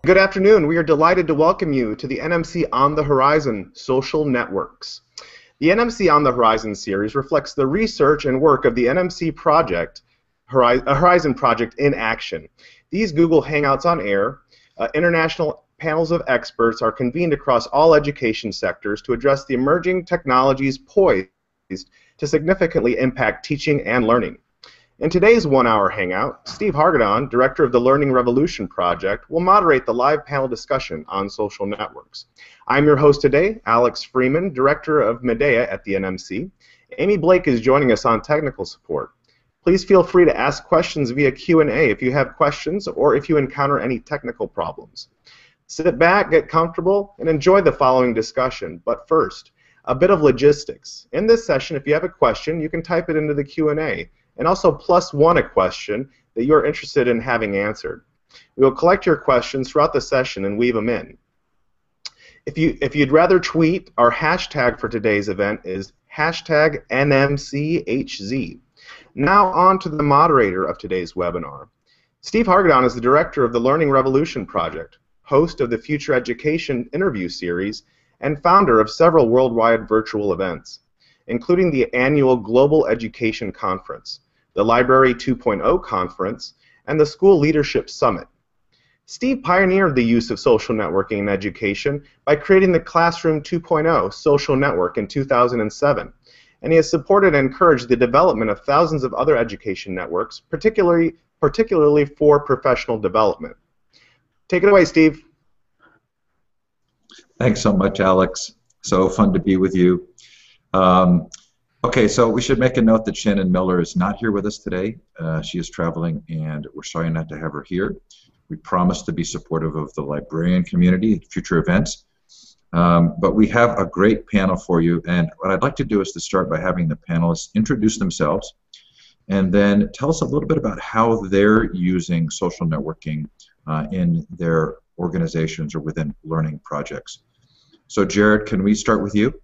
Good afternoon. We are delighted to welcome you to the NMC On the Horizon Social Networks. The NMC On the Horizon series reflects the research and work of the NMC project, Horizon Project in action. These Google Hangouts on Air, international panels of experts are convened across all education sectors to address the emerging technologies poised to significantly impact teaching and learning. In today's one-hour hangout, Steve Hargadon, director of the Learning Revolution Project, will moderate the live panel discussion on social networks. I'm your host today, Alex Freeman, director of Medea at the NMC. Amy Blake is joining us on technical support. Please feel free to ask questions via Q&A if you have questions or if you encounter any technical problems. Sit back, get comfortable, and enjoy the following discussion. But first, a bit of logistics. In this session, if you have a question, you can type it into the Q&A. And also +1 a question that you are interested in having answered. We will collect your questions throughout the session and weave them in. If you'd rather tweet, our hashtag for today's event is #NMCHZ. Now on to the moderator of today's webinar. Steve Hargadon is the director of the Learning Revolution Project, host of the Future Education interview series, and founder of several worldwide virtual events, including the annual Global Education Conference, the Library 2.0 Conference, and the School Leadership Summit. Steve pioneered the use of social networking in education by creating the Classroom 2.0 social network in 2007, and he has supported and encouraged the development of thousands of other education networks, particularly for professional development. Take it away, Steve. Thanks so much, Alex. So fun to be with you. Okay, so we should make a note that Shannon Miller is not here with us today. She is traveling, and we're sorry not to have her here. We promise to be supportive of the librarian community at future events. But we have a great panel for you, and what I'd like to do is to start by having the panelists introduce themselves and then tell us a little bit about how they're using social networking in their organizations or within learning projects. So Jared, can we start with you?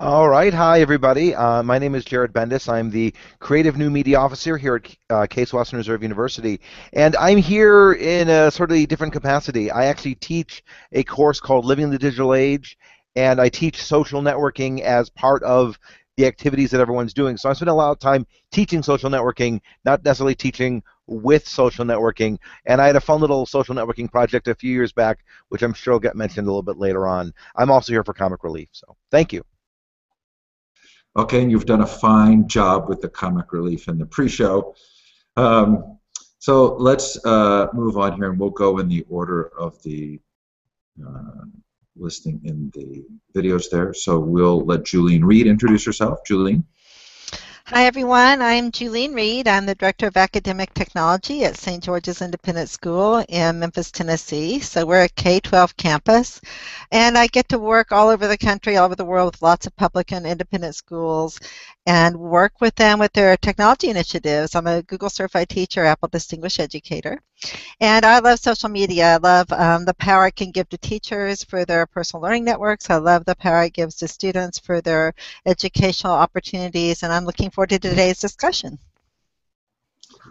All right. Hi, everybody. My name is Jared Bendis. I'm the Creative New Media Officer here at Case Western Reserve University. And I'm here in a sort of different capacity. I actually teach a course called Living the Digital Age, and I teach social networking as part of the activities that everyone's doing. So I spend a lot of time teaching social networking, not necessarily teaching with social networking. And I had a fun little social networking project a few years back, which I'm sure will get mentioned a little bit later on. I'm also here for comic relief. So thank you. Okay, and you've done a fine job with the comic relief in the pre-show. So let's move on here, and we'll go in the order of the listing in the videos there. So we'll let Julene Reed introduce herself. Julene. Hi, everyone. I'm Julene Reed. I'm the Director of Academic Technology at St. George's Independent School in Memphis, Tennessee. So we're a K-12 campus, and I get to work all over the country, all over the world with lots of public and independent schools and work with them with their technology initiatives. I'm a Google Certified Teacher, Apple Distinguished Educator, and I love social media. I love the power it can give to teachers for their personal learning networks. I love the power it gives to students for their educational opportunities, and I'm looking forward to today's discussion.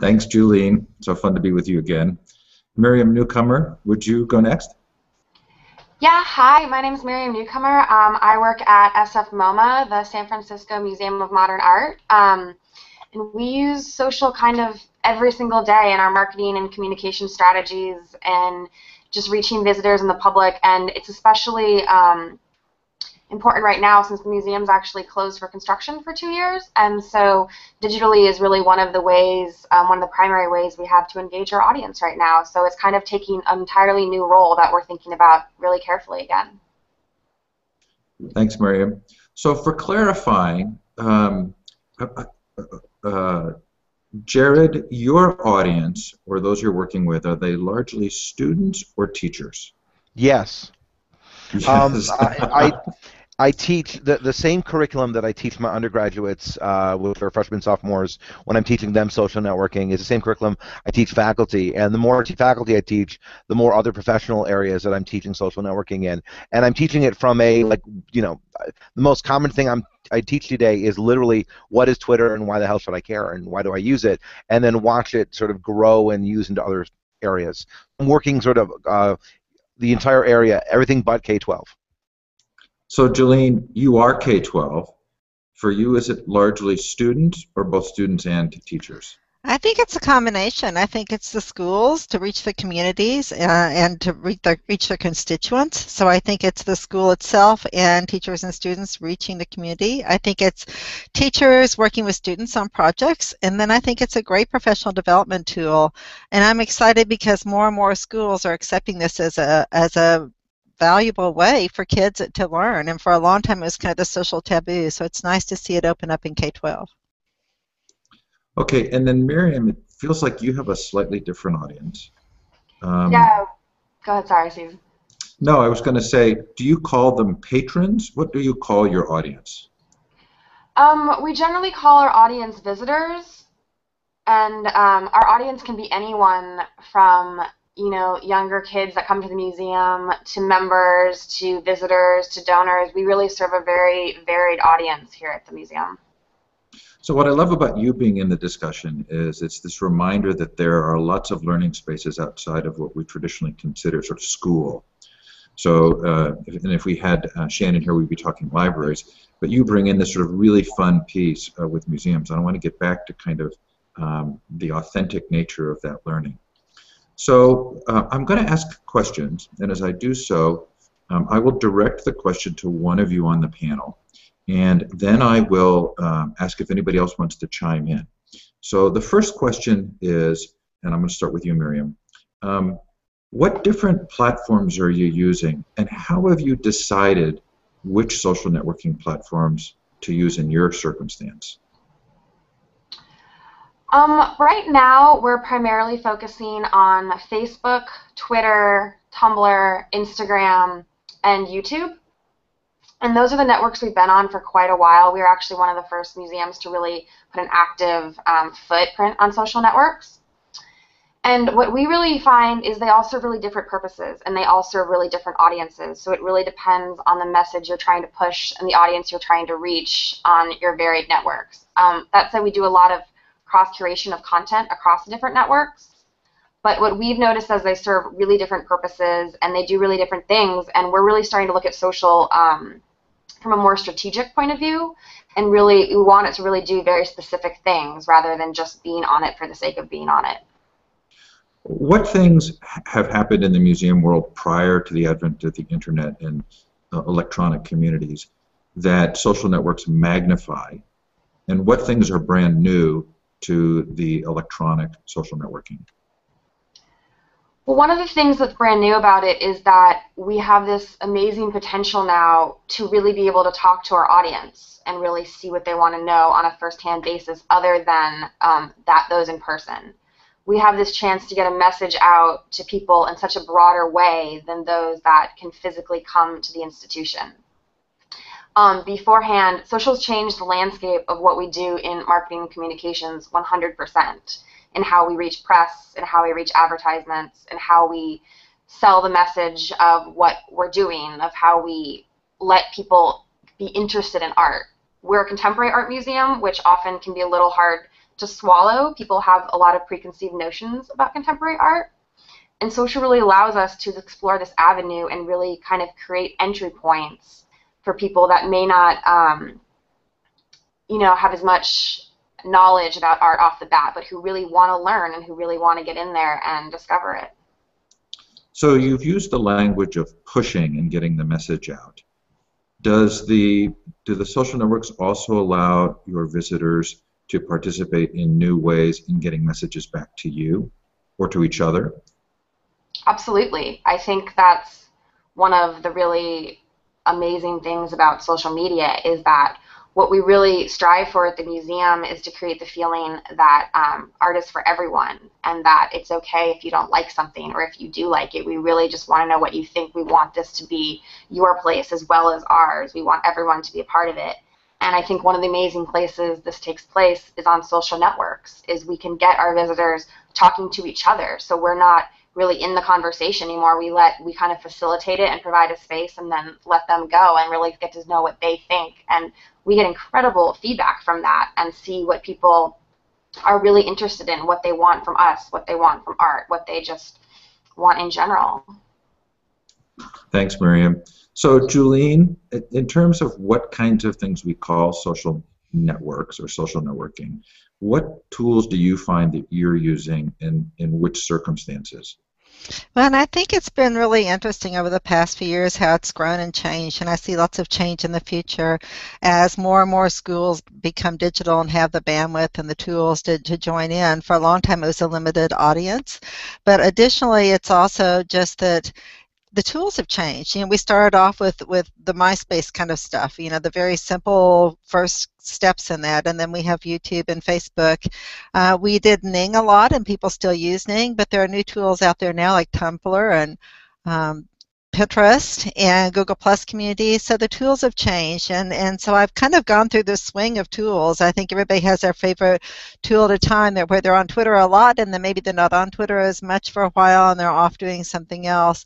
Thanks, Julene. So fun to be with you again. Miriam Newcomer, would you go next? Yeah, hi, my name is Miriam Newcomer. I work at SF MoMA, the San Francisco Museum of Modern Art. And we use social kind of every single day in our marketing and communication strategies and just reaching visitors and the public. And it's especially important right now since the museum's actually closed for construction for 2 years. And so digitally is really one of the ways, one of the primary ways we have to engage our audience right now. So it's kind of taking an entirely new role that we're thinking about really carefully again. Thanks, Miriam. So for clarifying, Jared, your audience, or those you're working with, are they largely students or teachers? Yes. Yes. I teach the same curriculum that I teach my undergraduates with their freshmen, sophomores, when I'm teaching them social networking, is the same curriculum I teach faculty. And the more faculty I teach, the more other professional areas that I'm teaching social networking in. And I'm teaching it from a, the most common thing I teach today is literally what is Twitter and why the hell should I care and why do I use it, and then watch it sort of grow and use into other areas. I'm working sort of the entire area, everything but K-12. So, Jolene, you are K-12. For you, is it largely students or both students and teachers? I think it's a combination. I think it's the schools to reach the communities and to reach their constituents. So I think it's the school itself and teachers and students reaching the community. I think it's teachers working with students on projects. And then I think it's a great professional development tool. And I'm excited because more and more schools are accepting this as a valuable way for kids to learn. And for a long time, it was kind of the social taboo. So it's nice to see it open up in K-12. Okay, and then Miriam, it feels like you have a slightly different audience. Yeah, go ahead. Sorry, Susan. No, I was going to say, do you call them patrons? What do you call your audience? We generally call our audience visitors, and our audience can be anyone from, you know, younger kids that come to the museum to members to visitors to donors. We really serve a very varied audience here at the museum. So what I love about you being in the discussion is it's this reminder that there are lots of learning spaces outside of what we traditionally consider sort of school. So if we had Shannon here, we'd be talking libraries, but you bring in this sort of really fun piece with museums. And I want to get back to kind of the authentic nature of that learning. So I'm going to ask questions, and as I do so, I will direct the question to one of you on the panel. And then I will ask if anybody else wants to chime in. So the first question is, and I'm going to start with you, Miriam, what different platforms are you using, and how have you decided which social networking platforms to use in your circumstance? Right now, we're primarily focusing on Facebook, Twitter, Tumblr, Instagram, and YouTube. And those are the networks we've been on for quite a while. We were actually one of the first museums to really put an active footprint on social networks. And what we really find is they all serve really different purposes, and they all serve really different audiences. So it really depends on the message you're trying to push and the audience you're trying to reach on your varied networks. That said, we do a lot of cross-curation of content across the different networks. But what we've noticed is they serve really different purposes, and they do really different things. And we're really starting to look at social from a more strategic point of view, and really we want it to really do very specific things rather than just being on it for the sake of being on it. What things have happened in the museum world prior to the advent of the internet and electronic communities that social networks magnify, and what things are brand new to the electronic social networking? Well, one of the things that's brand new about it is that we have this amazing potential now to really be able to talk to our audience and really see what they want to know on a first-hand basis other than those in person. We have this chance to get a message out to people in such a broader way than those that can physically come to the institution. Beforehand, social's changed the landscape of what we do in marketing and communications 100%. In how we reach press, and how we reach advertisements, and how we sell the message of what we're doing, of how we let people be interested in art. We're a contemporary art museum, which often can be a little hard to swallow. People have a lot of preconceived notions about contemporary art. And social really allows us to explore this avenue and really kind of create entry points for people that may not have as much knowledge about art off the bat, but who really want to learn and who really want to get in there and discover it. So you've used the language of pushing and getting the message out. Do the social networks also allow your visitors to participate in new ways in getting messages back to you or to each other? Absolutely. I think that's one of the really amazing things about social media is that what we really strive for at the museum is to create the feeling that art is for everyone, and that it's okay if you don't like something, or if you do like it. We really just want to know what you think. We want this to be your place as well as ours. We want everyone to be a part of it. And I think one of the amazing places this takes place is on social networks, is we can get our visitors talking to each other. So we're not really in the conversation anymore. We kind of facilitate it and provide a space and then let them go and really get to know what they think. And we get incredible feedback from that and see what people are really interested in, what they want from us, what they want from art, what they just want in general. Thanks, Miriam. So, Julene, in terms of what kinds of things we call social networks or social networking, what tools do you find that you're using in which circumstances? Well, and I think it's been really interesting over the past few years how it's grown and changed, and I see lots of change in the future as more and more schools become digital and have the bandwidth and the tools to join in. For a long time, it was a limited audience, but additionally, it's also just that the tools have changed. We started off with the MySpace kind of stuff, the very simple first steps in that, and then we have YouTube and Facebook. We did Ning a lot, and people still use Ning, but there are new tools out there now like Tumblr and um, Pinterest and Google Plus community. So the tools have changed, and so I've kind of gone through the swing of tools. I think everybody has their favorite tool at a time, where they're on Twitter a lot, and then maybe they're not on Twitter as much for a while, and they're off doing something else.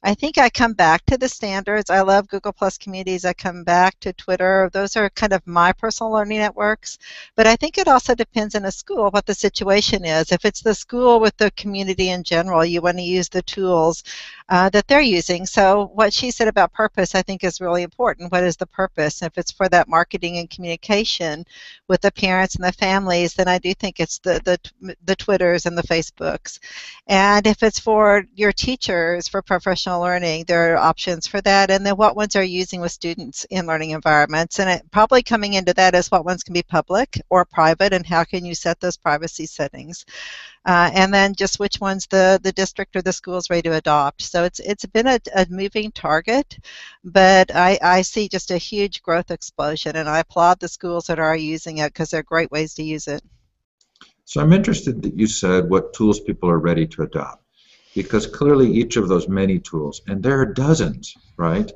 I think I come back to the standards. I love Google Plus communities. I come back to Twitter. Those are kind of my personal learning networks. But I think it also depends in a school what the situation is. If it's the school with the community in general, you want to use the tools that they're using. So what she said about purpose, I think, is really important. What is the purpose? And if it's for that marketing and communication with the parents and the families, then I do think it's the Twitters and the Facebooks. And if it's for your teachers, for professional learning, there are options for that. And then what ones are you using with students in learning environments? And probably coming into that is what ones can be public or private, and how can you set those privacy settings? And then just which ones the district or the school is ready to adopt. So it's been a moving target, but I see just a huge growth explosion, and I applaud the schools that are using it because they're great ways to use it. So I'm interested that you said what tools people are ready to adopt, because clearly each of those many tools, and there are dozens, right,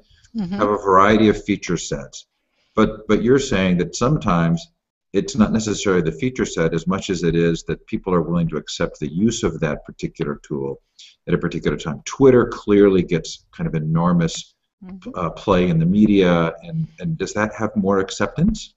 have a variety of feature sets. But you're saying that sometimes it's not necessarily the feature set as much as it is that people are willing to accept the use of that particular tool at a particular time. Twitter clearly gets kind of enormous play in the media, and does that have more acceptance?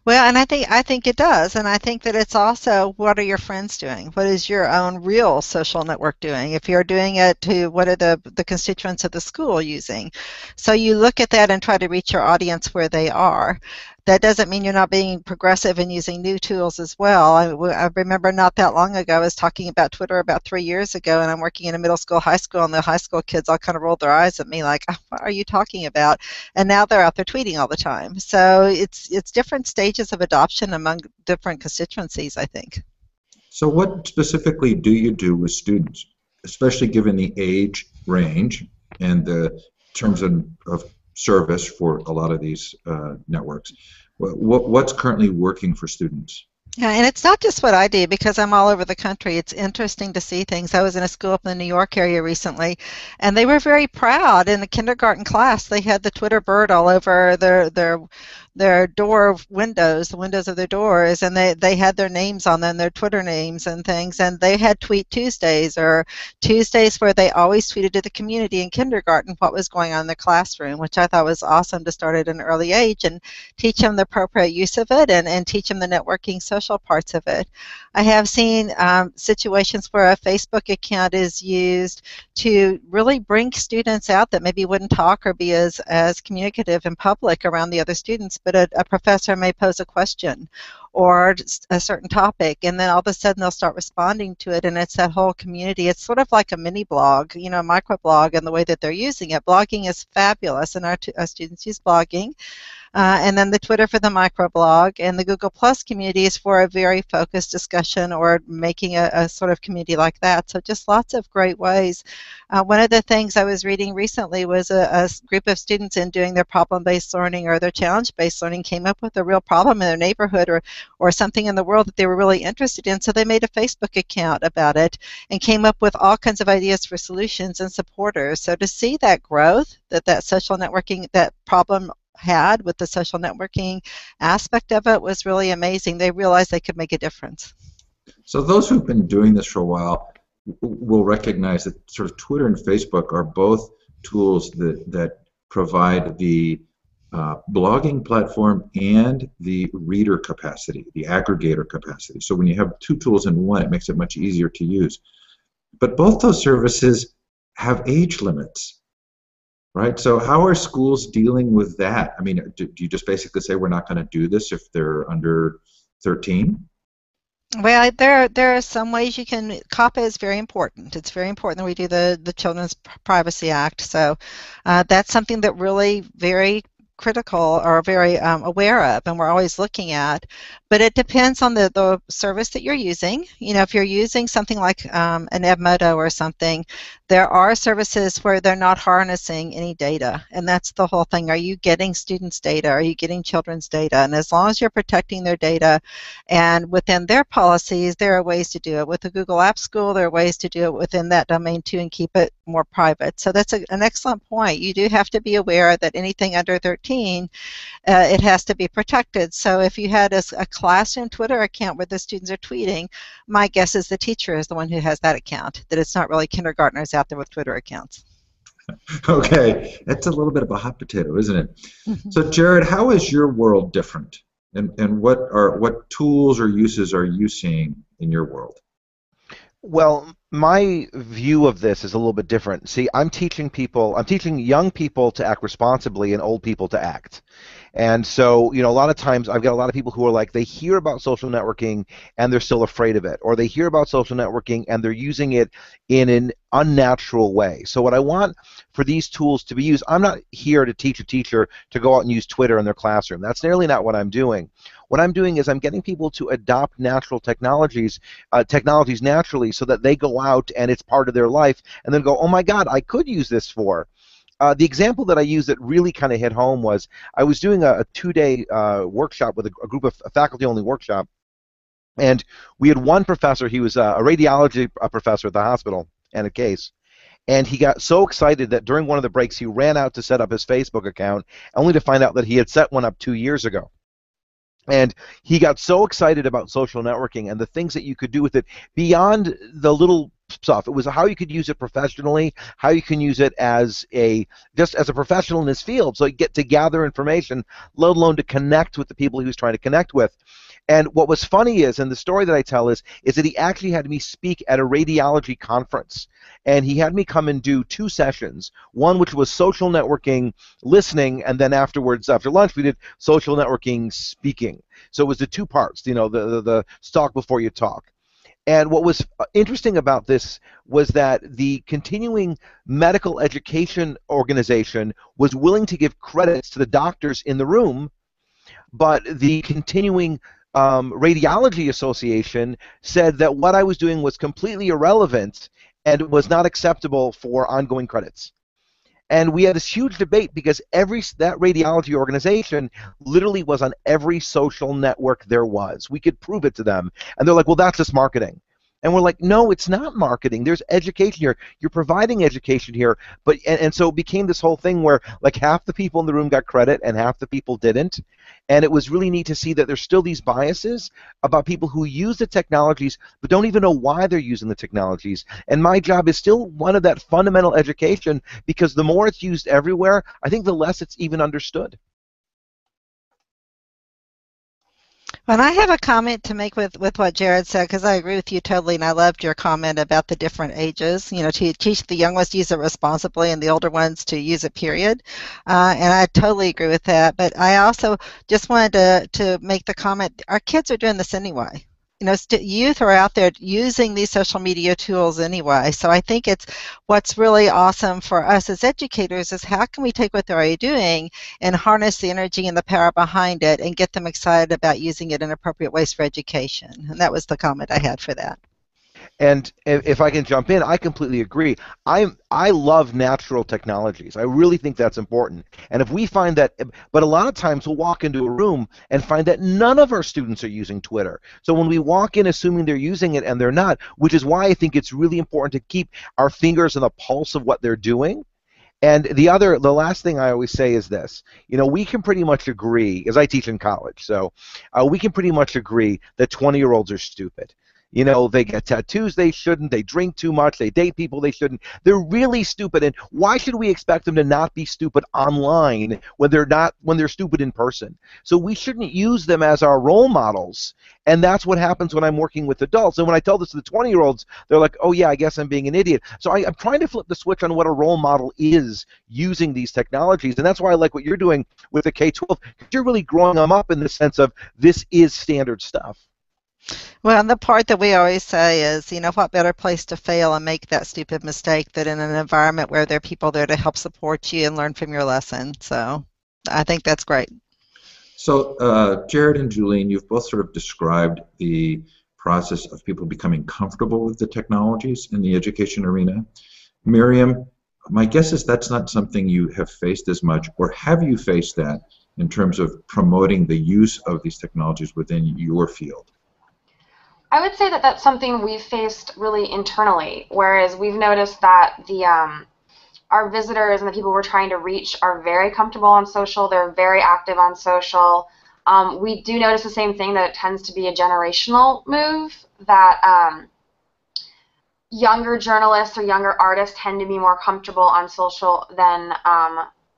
Well, and I think it does, and I think that it's also, what are your friends doing? What is your own real social network doing? If you're doing it to, what are the constituents of the school using? So you look at that and try to reach your audience where they are. That doesn't mean you're not being progressive and using new tools as well. I remember not that long ago, I was talking about Twitter about 3 years ago, and I'm working in a middle school, high school, and the high school kids all kind of rolled their eyes at me like, oh, what are you talking about? And now they're out there tweeting all the time. So it's different stages of adoption among different constituencies, I think. So what specifically do you do with students, especially given the age range and the terms of service for a lot of these networks? What's currently working for students? Yeah, and it's not just what I do, because I'm all over the country. It's interesting to see things. I was in a school up in the New York area recently, and they were very proud. In the kindergarten class, they had the Twitter bird all over their door windows, the windows of their doors, and they had their names on them, their Twitter names and things, and they had Tweet Tuesdays, or Tuesdays where they always tweeted to the community in kindergarten what was going on in the classroom, which I thought was awesome to start at an early age and teach them the appropriate use of it, and teach them the networking social parts of it. I have seen situations where a Facebook account is used to really bring students out that maybe wouldn't talk or be as communicative in public around the other students, but a professor may pose a question or a certain topic, and then all of a sudden they'll start responding to it, and it's that whole community. It's sort of like a mini blog, a microblog, and the way that they're using it. Blogging is fabulous, and our students use blogging. And then the Twitter for the microblog, and the Google Plus community is for a very focused discussion or making a sort of community like that. So just lots of great ways. One of the things I was reading recently was a group of students in doing their problem-based learning or their challenge-based learning came up with a real problem in their neighborhood or something in the world that they were really interested in. So they made a Facebook account about it and came up with all kinds of ideas for solutions and supporters. So to see that growth, that social networking, that problem had with the social networking aspect of it was really amazing. They realized they could make a difference. So those who've been doing this for a while will recognize that sort of Twitter and Facebook are both tools that provide the blogging platform and the reader capacity, the aggregator capacity. So when you have two tools in one, it makes it much easier to use. But both those services have age limits. right? So how are schools dealing with that? I mean, do you just basically say we're not going to do this if they're under 13? Well, there are some ways you can. COPPA is very important. It's very important that we do the Children's Privacy Act. So that's something that really very critical or very aware of, and we're always looking at. But it depends on the service that you're using. You know, if you're using something like an Edmodo or something, there are services where they're not harnessing any data, and that's the whole thing. Are you getting students' data? Are you getting children's data? And as long as you're protecting their data, and within their policies, there are ways to do it. With the Google App School, there are ways to do it within that domain too and keep it more private. So that's an excellent point. You do have to be aware that anything under 13, it has to be protected. So if you had a classroom Twitter account where the students are tweeting, my guess is the teacher is the one who has that account, that it's not really kindergartners out there with Twitter accounts. Okay, that's a little bit of a hot potato, isn't it? Mm-hmm. So Jared, how is your world different? And what tools or uses are you seeing in your world? Well, my view of this is a little bit different. See, I'm teaching young people to act responsibly and old people to act. And so, you know, a lot of times I've got a lot of people who are like, they hear about social networking and they're still afraid of it, or they hear about social networking and they're using it in an unnatural way. So what I want for these tools to be used, I'm not here to teach a teacher to go out and use Twitter in their classroom. That's nearly not what I'm doing. What I'm doing is I'm getting people to adopt natural technologies naturally so that they go out and it's part of their life and then go, oh my God, I could use this for. The example that I used that really kind of hit home was I was doing a 2-day workshop with a group of a faculty-only workshop, and we had one professor. He was a radiology professor at the hospital and a case, and he got so excited that during one of the breaks he ran out to set up his Facebook account, only to find out that he had set one up 2 years ago. And he got so excited about social networking and the things that you could do with it beyond the little stuff. It was how you could use it professionally, how you can use it as just as a professional in his field, so you get to gather information, let alone to connect with the people he was trying to connect with. And what was funny is, and the story that I tell is that he actually had me speak at a radiology conference. And he had me come and do 2 sessions, one which was social networking listening, and then afterwards, after lunch, we did social networking speaking. So it was the 2 parts, you know, the talk before you talk. And what was interesting about this was that the continuing medical education organization was willing to give credits to the doctors in the room, but the continuing radiology association said that what I was doing was completely irrelevant and was not acceptable for ongoing credits. And we had this huge debate because that radiology organization literally was on every social network there was. We could prove it to them. And they're like, well, that's just marketing. And we're like, no, it's not marketing. There's education here. You're providing education here. But and so it became this whole thing where like half the people in the room got credit and half the people didn't. And it was really neat to see that there's still these biases about people who use the technologies but don't even know why they're using the technologies. And my job is still one of that fundamental education, because the more it's used everywhere, I think the less it's even understood. And I have a comment to make with what Jared said, because I agree with you totally, and I loved your comment about the different ages. You know, to teach the young ones to use it responsibly and the older ones to use it, period. And I totally agree with that. But I also just wanted to make the comment, our kids are doing this anyway. You know, youth are out there using these social media tools anyway. So I think it's what's really awesome for us as educators is how can we take what they're already doing and harness the energy and the power behind it and get them excited about using it in appropriate ways for education. And that was the comment I had for that. And if I can jump in, I completely agree. I love natural technologies. I really think that's important. And if we find that, but a lot of times we'll walk into a room and find that none of our students are using Twitter. So when we walk in assuming they're using it and they're not, which is why I think it's really important to keep our fingers on the pulse of what they're doing. And the last thing I always say is this, you know, we can pretty much agree, as I teach in college, so we can pretty much agree that 20-year-olds are stupid. You know, they get tattoos they shouldn't, they drink too much, they date people they shouldn't. They're really stupid, and why should we expect them to not be stupid online when they're stupid in person? So we shouldn't use them as our role models. And that's what happens when I'm working with adults. And when I tell this to the 20-year-olds, they're like, oh yeah, I guess I'm being an idiot. So I'm trying to flip the switch on what a role model is using these technologies. And that's why I like what you're doing with the K-12, because you're really growing them up in the sense of this is standard stuff. Well, and the part that we always say is, you know, what better place to fail and make that stupid mistake than in an environment where there are people there to help support you and learn from your lesson. So I think that's great. So Jared and Julene, you've both sort of described the process of people becoming comfortable with the technologies in the education arena. Miriam, my guess is that's not something you have faced as much, or have you faced that in terms of promoting the use of these technologies within your field? I would say that that's something we've faced really internally, whereas we've noticed that our visitors and the people we're trying to reach are very comfortable on social. They're very active on social. We do notice the same thing, that it tends to be a generational move, that younger journalists or younger artists tend to be more comfortable on social than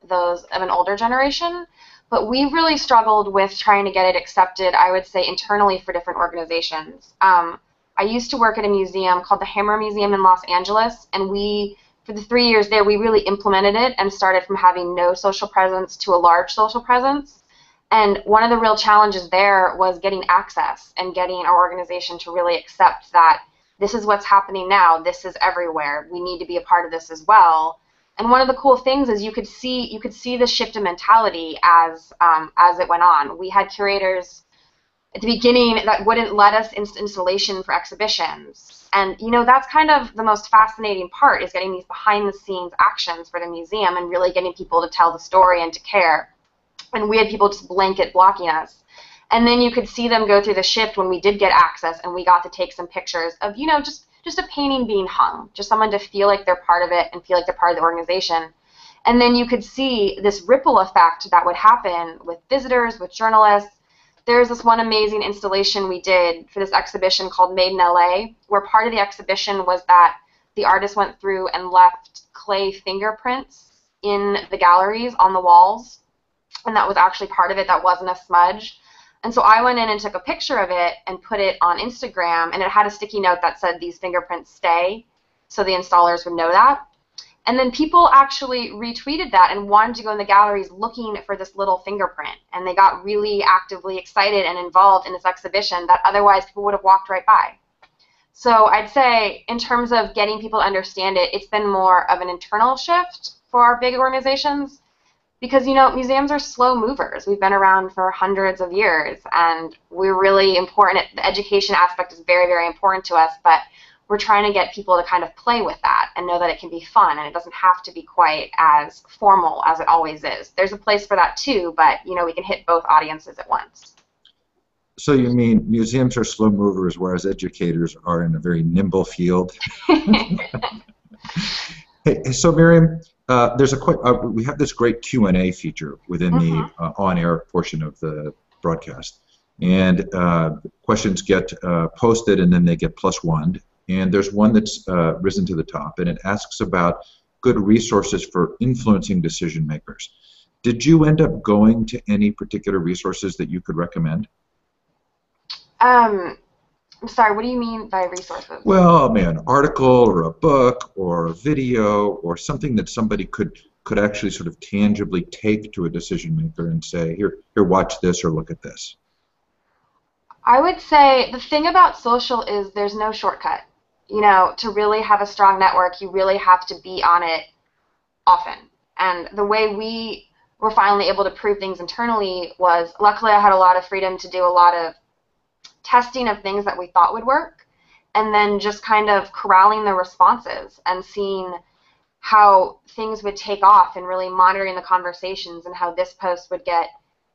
those of an older generation. But we really struggled with trying to get it accepted, I would say, internally for different organizations. I used to work at a museum called the Hammer Museum in Los Angeles, and for the 3 years there, we really implemented it and started from having no social presence to a large social presence. And one of the real challenges there was getting access and getting our organization to really accept that this is what's happening now, this is everywhere, we need to be a part of this as well. And one of the cool things is you could see the shift in mentality as it went on. We had curators at the beginning that wouldn't let us installation for exhibitions. And you know, that's kind of the most fascinating part, is getting these behind the scenes actions for the museum and really getting people to tell the story and to care. And we had people just blanket blocking us. And then you could see them go through the shift when we did get access and we got to take some pictures of, you know, just a painting being hung, just someone to feel like they're part of it and feel like they're part of the organization. And then you could see this ripple effect that would happen with visitors, with journalists. There's this one amazing installation we did for this exhibition called Made in LA, where part of the exhibition was that the artist went through and left clay fingerprints in the galleries on the walls, and that was actually part of it. That wasn't a smudge. And so I went in and took a picture of it and put it on Instagram, and it had a sticky note that said, "These fingerprints stay," so the installers would know that. And then people actually retweeted that and wanted to go in the galleries looking for this little fingerprint, and they got really actively excited and involved in this exhibition that otherwise people would have walked right by. So I'd say in terms of getting people to understand it, it's been more of an internal shift for our big organizations. Because, you know, museums are slow movers. We've been around for hundreds of years, and we're really important. The education aspect is very, very important to us, but we're trying to get people to kind of play with that and know that it can be fun, and it doesn't have to be quite as formal as it always is. There's a place for that too, but, you know, we can hit both audiences at once. So you mean museums are slow movers, whereas educators are in a very nimble field? Hey, so Miriam, we have this great Q&A feature within the on-air portion of the broadcast, and questions get posted and then they get +1. And there's one that's risen to the top, and it asks about good resources for influencing decision makers. Did you end up going to any particular resources that you could recommend? I'm sorry, what do you mean by resources? Well, an article or a book or a video or something that somebody could actually sort of tangibly take to a decision maker and say, here, watch this or look at this. I would say the thing about social is there's no shortcut. You know, to really have a strong network, you really have to be on it often. And the way we were finally able to prove things internally was, luckily I had a lot of freedom to do a lot of testing of things that we thought would work, and then just kind of corralling the responses and seeing how things would take off and really monitoring the conversations and how this post would get,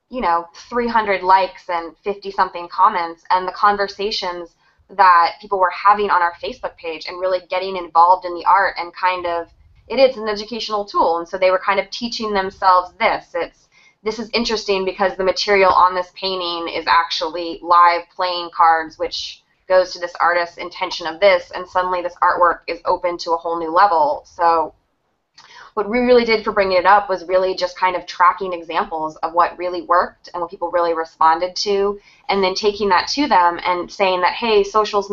you know, 300 likes and 50-something comments, and the conversations that people were having on our Facebook page and really getting involved in the art, and kind of, it is an educational tool, and so they were kind of teaching themselves this is interesting because the material on this painting is actually live playing cards, which goes to this artist's intention of this, and suddenly this artwork is open to a whole new level. So what we really did for bringing it up was really just kind of tracking examples of what really worked and what people really responded to, and then taking that to them and saying that, hey, social's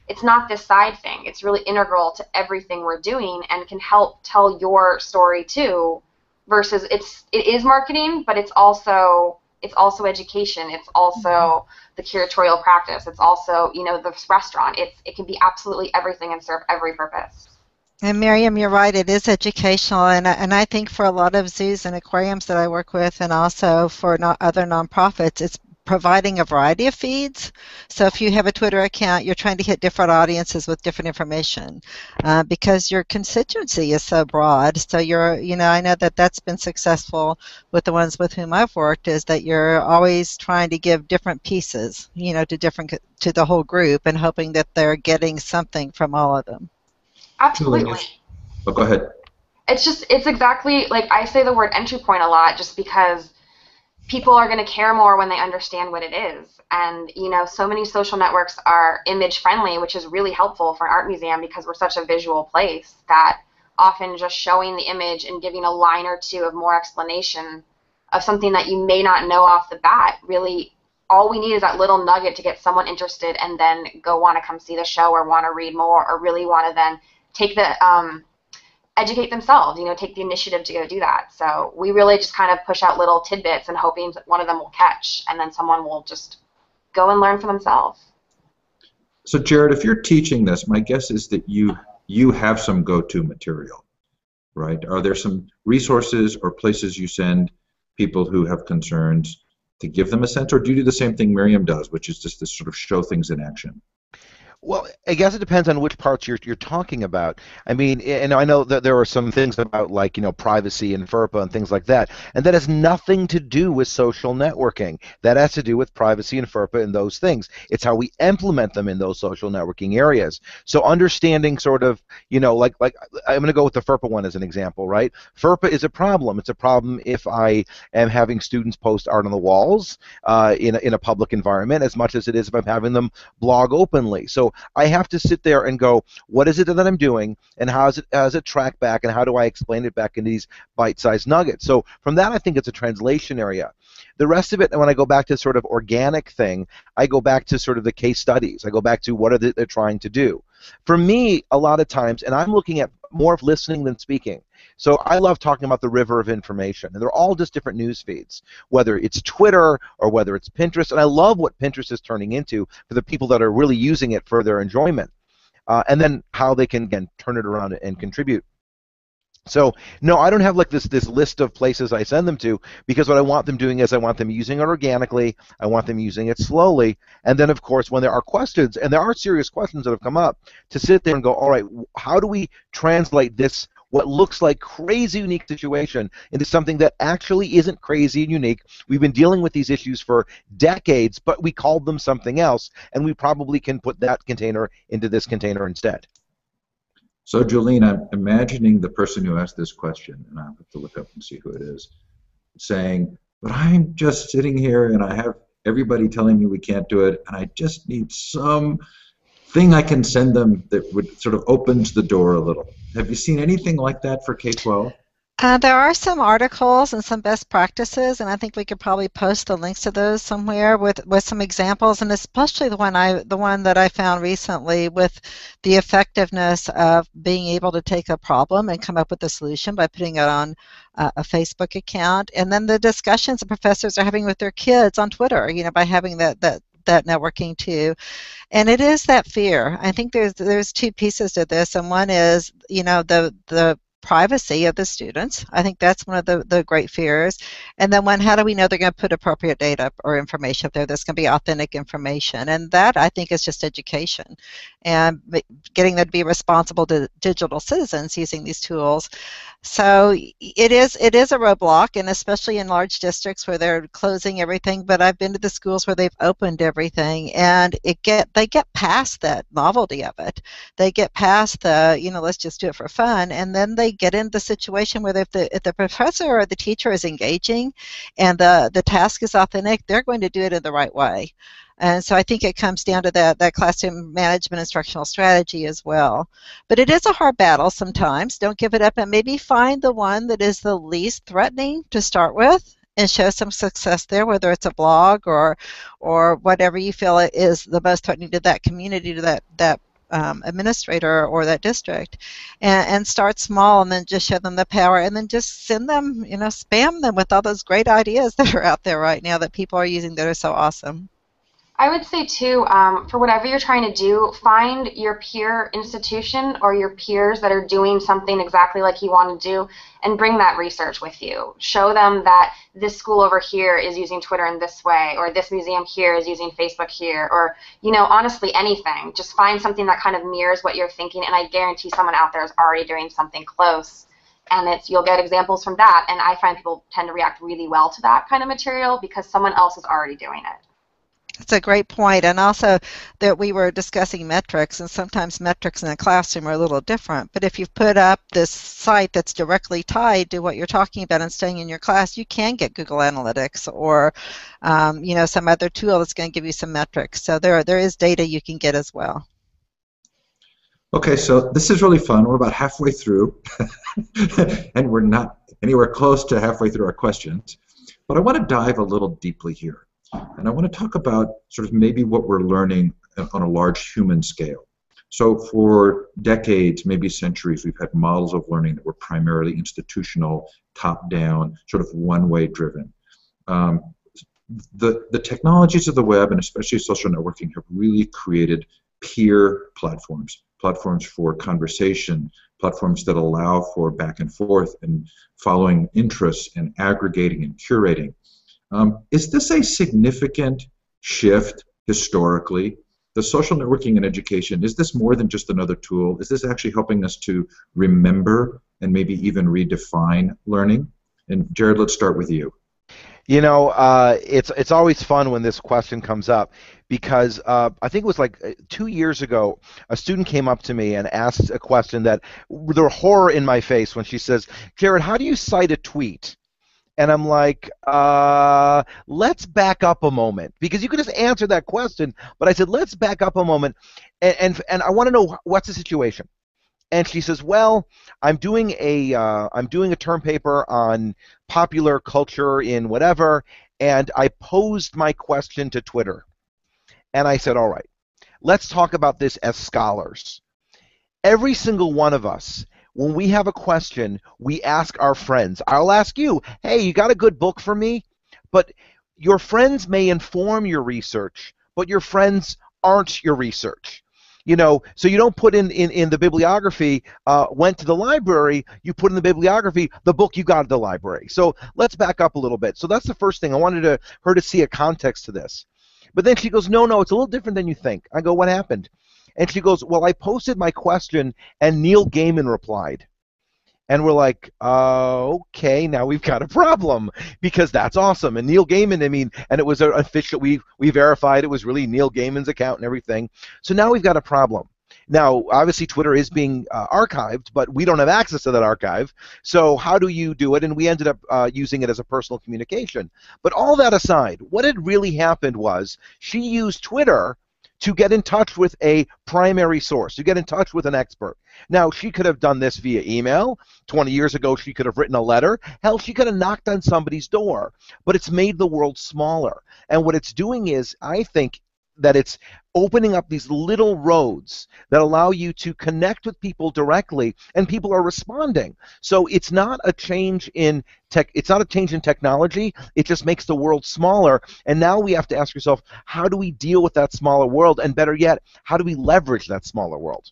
it's not this side thing. It's really integral to everything we're doing and can help tell your story too, versus it is marketing, but it's also education. It's also the curatorial practice. It's also, the restaurant. It can be absolutely everything and serve every purpose. And Miriam, you're right, it is educational, and I think for a lot of zoos and aquariums that I work with, and also for other nonprofits, it's providing a variety of feeds. So if you have a Twitter account, you're trying to hit different audiences with different information because your constituency is so broad. So I know that that's been successful with the ones with whom I've worked, is that you're always trying to give different pieces, to the whole group, and hoping that they're getting something from all of them. Absolutely. Oh, go ahead. It's exactly, like, I say the word entry point a lot just because people are going to care more when they understand what it is. And, so many social networks are image friendly, which is really helpful for an art museum because we're such a visual place that often just showing the image and giving a line or two of more explanation of something that you may not know off the bat, really all we need is that little nugget to get someone interested and then go want to come see the show or want to read more or really want to then take the educate themselves, take the initiative to go do that. So we really just kind of push out little tidbits and hoping that one of them will catch, and then someone will just go and learn for themselves. So Jared, if you're teaching this, my guess is that you have some go-to material, right? Are there some resources or places you send people who have concerns to give them a sense, or do you do the same thing Miriam does, which is just to sort of show things in action? Well, I guess it depends on which parts you're talking about. I mean, and I know that there are some things about, like, privacy and FERPA and things like that, and that has nothing to do with social networking. That has to do with privacy and FERPA and those things. It's how we implement them in those social networking areas. So understanding sort of, like I'm going to go with the FERPA one as an example, right? FERPA is a problem. It's a problem if I am having students post art on the walls in a public environment, as much as it is if I'm having them blog openly. So I have to sit there and go, what is it that I'm doing, and how does it track back, and how do I explain it back into these bite-sized nuggets? So from that, I think it's a translation area. The rest of it, when I go back to sort of organic thing, I go back to sort of the case studies. I go back to what they're trying to do. For me, a lot of times, and I'm looking at more of listening than speaking. So I love talking about the river of information, and they're all just different news feeds, whether it's Twitter or whether it's Pinterest, and I love what Pinterest is turning into for the people that are really using it for their enjoyment, and then how they can, again, turn it around and contribute. So no, I don't have like this list of places I send them to, because what I want them doing is I want them using it organically, I want them using it slowly, and then of course when there are questions, and there are serious questions that have come up, to sit there and go, all right, how do we translate this, what looks like crazy unique situation, into something that actually isn't crazy and unique? We've been dealing with these issues for decades, but we called them something else, and we probably can put that container into this container instead. So, Jolene, I'm imagining the person who asked this question, and I'll have to look up and see who it is, saying, but I'm just sitting here and I have everybody telling me we can't do it, and I just need some thing I can send them that would sort of opens the door a little. Have you seen anything like that for K-12? There are some articles and some best practices, and I think we could probably post the links to those somewhere with some examples, and especially the one that I found recently with the effectiveness of being able to take a problem and come up with a solution by putting it on a Facebook account, and then the discussions the professors are having with their kids on Twitter, by having that networking too. And it is that fear. I think there's two pieces to this, and one is, the privacy of the students. I think that's one of the great fears. And then how do we know they're going to put appropriate data or information up there that's going to be authentic information? And that, I think, is just education and getting them to be responsible digital citizens using these tools. So it is a roadblock, and especially in large districts where they're closing everything. But I've been to the schools where they've opened everything, and they get past that novelty of it. They get past the let's just do it for fun, and then they get in the situation where if the professor or the teacher is engaging, and the task is authentic, they're going to do it in the right way. And so I think it comes down to that classroom management instructional strategy as well. But it is a hard battle sometimes. Don't give it up, and maybe find the one that is the least threatening to start with and show some success there, whether it's a blog or whatever you feel is the most threatening to that community, to that administrator or that district, and start small, and then just show them the power, and then just send them, spam them with all those great ideas that are out there right now that people are using that are so awesome. I would say too, for whatever you're trying to do, find your peer institution or your peers that are doing something exactly like you want to do, and bring that research with you. Show them that this school over here is using Twitter in this way, or this museum here is using Facebook here, or honestly anything. Just find something that kind of mirrors what you're thinking, and I guarantee someone out there is already doing something close. And you'll get examples from that, and I find people tend to react really well to that kind of material because someone else is already doing it. That's a great point. And also that we were discussing metrics, and sometimes metrics in a classroom are a little different. But if you've put up this site that's directly tied to what you're talking about and staying in your class, you can get Google Analytics or some other tool that's going to give you some metrics. So there is data you can get as well. Okay, so this is really fun. We're about halfway through, and we're not anywhere close to halfway through our questions. But I want to dive a little deeply here. And I want to talk about sort of maybe what we're learning on a large human scale. So for decades, maybe centuries, we've had models of learning that were primarily institutional, top-down, sort of one-way driven. The technologies of the web, and especially social networking, have really created peer platforms, platforms for conversation, platforms that allow for back and forth and following interests and aggregating and curating. Is this a significant shift historically? The social networking in education, is this more than just another tool? Is this actually helping us to remember and maybe even redefine learning? And Jared, let's start with you. It's always fun when this question comes up because I think it was like 2 years ago, a student came up to me and asked a question that the horror in my face when she says, Jared, how do you cite a tweet? And I'm like, let's back up a moment, because you could just answer that question. But I said, let's back up a moment, and I want to know what's the situation. And she says, well, I'm doing a term paper on popular culture in whatever, and I posed my question to Twitter. And I said, all right, let's talk about this as scholars. Every single one of us, when we have a question, we ask our friends. I'll ask you, hey, you got a good book for me? But your friends may inform your research, but your friends aren't your research. So you don't put in the bibliography, went to the library, you put in the bibliography, the book you got at the library. So let's back up a little bit. So that's the first thing. I wanted her to see a context to this. But then she goes, no, it's a little different than you think. I go, what happened? And she goes, well, I posted my question, and Neil Gaiman replied. And we're like, okay, now we've got a problem, because that's awesome. And Neil Gaiman, and it was official, we verified it was really Neil Gaiman's account and everything. So now we've got a problem. Now, obviously, Twitter is being archived, but we don't have access to that archive. So how do you do it? And we ended up using it as a personal communication. But all that aside, what had really happened was she used Twitter to get in touch with a primary source, to get in touch with an expert. Now, she could have done this via email. 20 years ago, she could have written a letter. Hell, she could have knocked on somebody's door. But it's made the world smaller. And what it's doing is, I think, that it's opening up these little roads that allow you to connect with people directly, and people are responding. So it's not a change in technology. It just makes the world smaller. And now we have to ask ourselves, how do we deal with that smaller world? And better yet, how do we leverage that smaller world?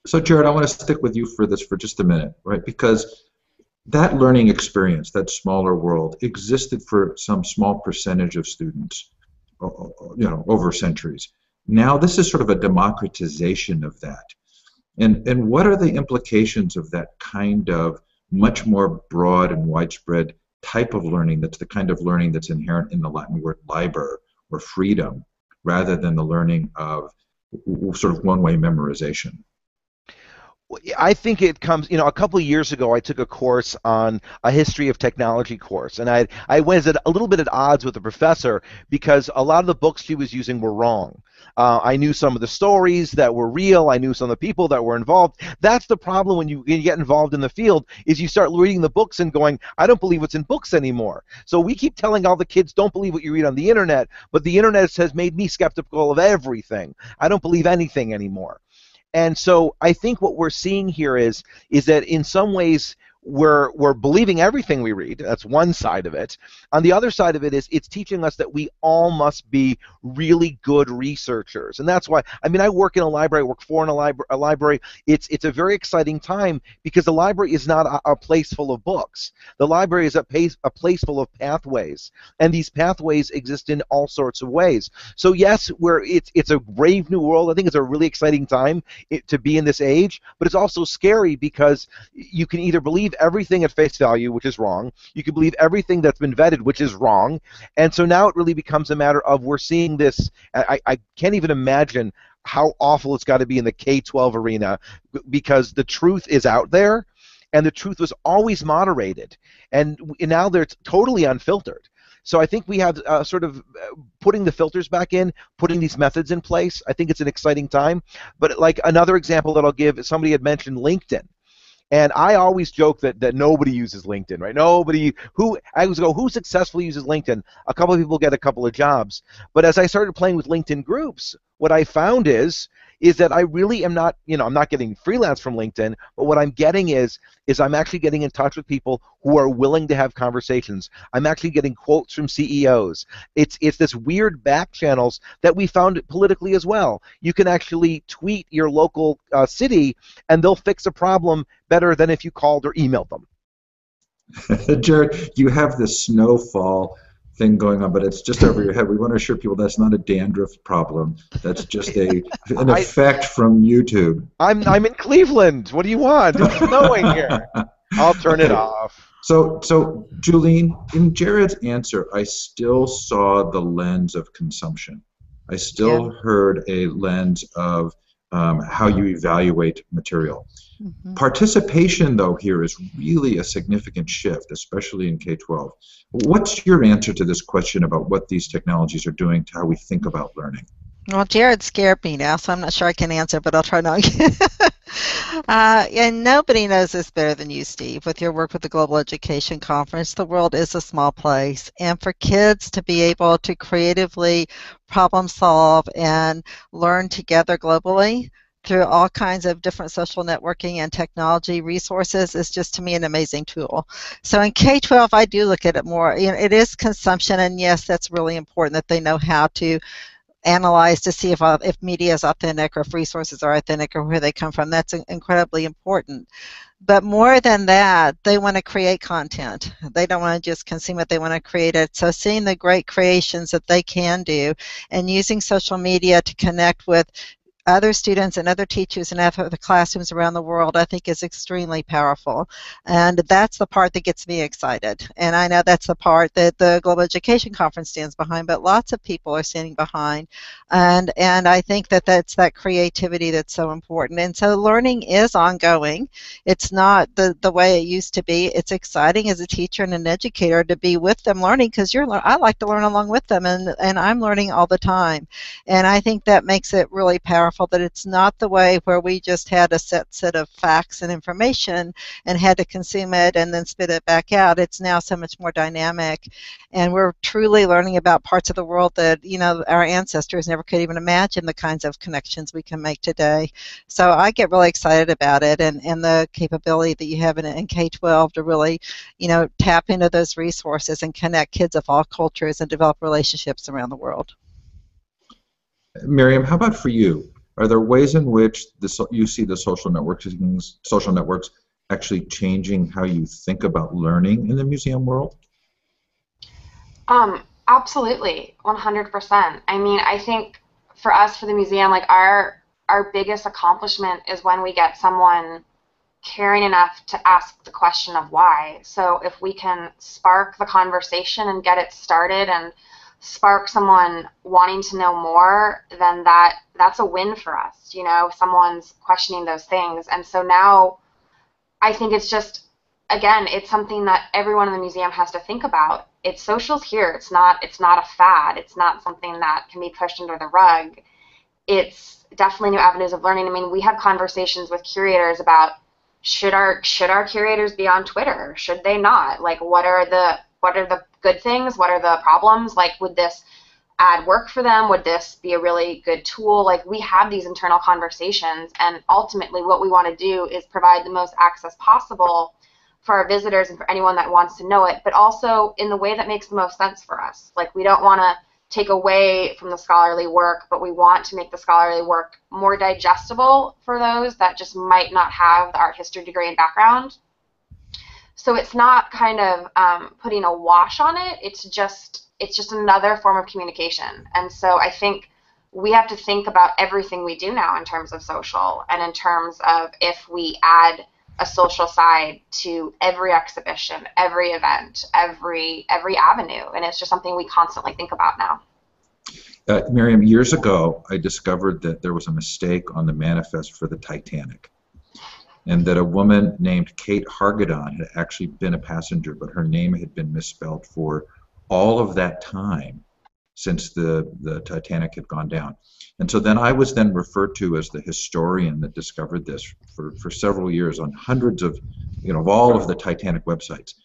So Jared, I want to stick with you for this for just a minute, right? Because that learning experience, that smaller world, existed for some small percentage of students, over centuries. Now this is sort of a democratization of that. And what are the implications of that kind of much more broad and widespread type of learning that's the kind of learning that's inherent in the Latin word liber, or freedom, rather than the learning of sort of one-way memorization? I think it comes, a couple of years ago, I took a course on a history of technology course, and I was a little bit at odds with the professor because a lot of the books she was using were wrong. I knew some of the stories that were real. I knew some of the people that were involved. That's the problem when you get involved in the field is you start reading the books and going, I don't believe what's in books anymore. So we keep telling all the kids, don't believe what you read on the internet, but the internet has made me skeptical of everything. I don't believe anything anymore. And so I think what we're seeing here is that in some ways we're believing everything we read. That's one side of it. On the other side of it is it's teaching us that we all must be really good researchers. And that's why, I work in a library, I work for a library. It's a very exciting time because the library is not a place full of books. The library is a place full of pathways. And these pathways exist in all sorts of ways. So yes, it's a brave new world. I think it's a really exciting time to be in this age, but it's also scary because you can either believe everything at face value, which is wrong. You can believe everything that's been vetted, which is wrong. And so now it really becomes a matter of we're seeing this. I can't even imagine how awful it's got to be in the K-12 arena because the truth is out there, and the truth was always moderated, and now it's totally unfiltered. So I think we have sort of putting the filters back in, putting these methods in place. I think it's an exciting time. But like another example that I'll give, somebody had mentioned LinkedIn. And I always joke that nobody uses LinkedIn, right? Who successfully uses LinkedIn? A couple of people get a couple of jobs. But as I started playing with LinkedIn groups, what I found is that I really am not, I'm not getting freelance from LinkedIn, but what I'm getting is I'm actually getting in touch with people who are willing to have conversations. I'm actually getting quotes from CEOs. It's this weird back channels that we found politically as well. You can actually tweet your local city, and they'll fix a problem better than if you called or emailed them. Jared, you have this snowfall thing going on, but it's just over your head. We want to assure people that's not a dandruff problem. That's just an effect from YouTube. I'm in Cleveland. What do you want? It's snowing here. I'll turn it off. So Julene, in Jared's answer, I still saw the lens of consumption. I still heard a lens of how you evaluate material. Mm-hmm. Participation, though, here is really a significant shift, especially in K-12. What's your answer to this question about what these technologies are doing to how we think about learning? Well, Jared scared me now, so I'm not sure I can answer, but I'll try not. And nobody knows this better than you, Steve. With your work with the Global Education Conference, the world is a small place. And for kids to be able to creatively problem solve and learn together globally through all kinds of different social networking and technology resources is just, to me, an amazing tool. So in K-12, I do look at it more. It is consumption, and yes, that's really important that they know how to analyze to see if media is authentic or if resources are authentic or where they come from. That's incredibly important. But more than that, they want to create content. They don't want to just consume it, they want to create it. So seeing the great creations that they can do and using social media to connect with other students and other teachers in other classrooms around the world, I think is extremely powerful. And that's the part that gets me excited. And I know that's the part that the Global Education Conference stands behind, but lots of people are standing behind. And I think that's that creativity that's so important. And so learning is ongoing. It's not the way it used to be. It's exciting as a teacher and an educator to be with them learning, because I like to learn along with them, and I'm learning all the time. And I think that makes it really powerful, that it's not the way where we just had a set of facts and information and had to consume it and then spit it back out. It's now so much more dynamic, and we're truly learning about parts of the world that our ancestors never could even imagine the kinds of connections we can make today. So I get really excited about it, and the capability that you have in K-12 to really tap into those resources and connect kids of all cultures and develop relationships around the world. Miriam, how about for you? Are there ways in which you see the social networks actually changing how you think about learning in the museum world? Absolutely, 100%. I mean, I think for us, for the museum, like our biggest accomplishment is when we get someone caring enough to ask the question of why. So if we can spark the conversation and get it started and spark someone wanting to know more, then that's a win for us. You know, someone's questioning those things. And so now I think it's just, again, it's something that everyone in the museum has to think about. It's social's here. It's not a fad. It's not something that can be pushed under the rug. It's definitely new avenues of learning. I mean, we have conversations with curators about should our curators be on Twitter? Should they not? Like, what are the good things? What are the problems? Like, would this add work for them? Would this be a really good tool? Like, we have these internal conversations, and ultimately what we want to do is provide the most access possible for our visitors and for anyone that wants to know it, but also in the way that makes the most sense for us. Like, we don't want to take away from the scholarly work, but we want to make the scholarly work more digestible for those that just might not have the art history degree and background. So it's not kind of putting a wash on it. It's just another form of communication. And so I think we have to think about everything we do now in terms of social, and in terms of if we add a social side to every exhibition, every event, every avenue, and it's just something we constantly think about now. Miriam, years ago, I discovered that there was a mistake on the manifest for the Titanic, and that a woman named Kate Hargadon had actually been a passenger, but her name had been misspelled for all of that time since the Titanic had gone down. And so then I was then referred to as the historian that discovered this for several years on hundreds of, of all of the Titanic websites.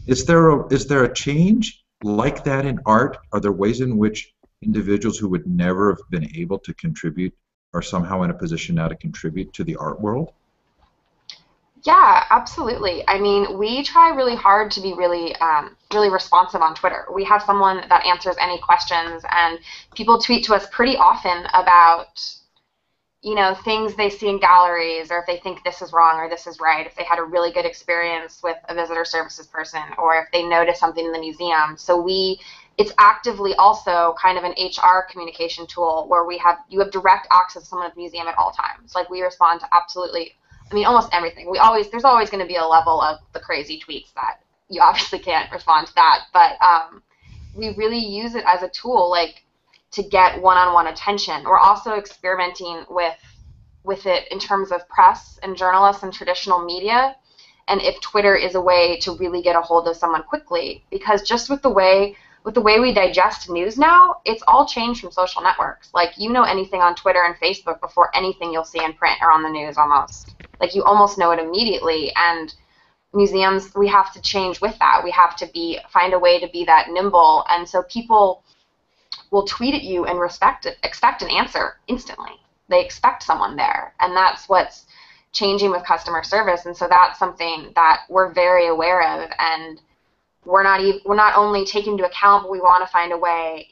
Is there a change like that in art? Are there ways in which individuals who would never have been able to contribute are somehow in a position now to contribute to the art world? Yeah, absolutely. I mean, we try really hard to be really responsive on Twitter. We have someone that answers any questions, and people tweet to us pretty often about, things they see in galleries, or if they think this is wrong or this is right, if they had a really good experience with a visitor services person, or if they noticed something in the museum. So it's actively also kind of an HR communication tool where you have direct access to someone at the museum at all times. Like, we respond to absolutely, almost everything. There's always going to be a level of the crazy tweets that you obviously can't respond to that, but we really use it as a tool, like, to get one-on-one attention. We're also experimenting with it in terms of press and journalists and traditional media, and if Twitter is a way to really get a hold of someone quickly, because just with the way we digest news now, it's all changed from social networks. Like, anything on Twitter and Facebook before anything you'll see in print or on the news almost. Like, you almost know it immediately, and museums, we have to change with that. We have to find a way to be that nimble, and so people will tweet at you and expect an answer instantly. They expect someone there, and that's what's changing with customer service, and so that's something that we're very aware of, and we're not only taking into account, but we want to find a way,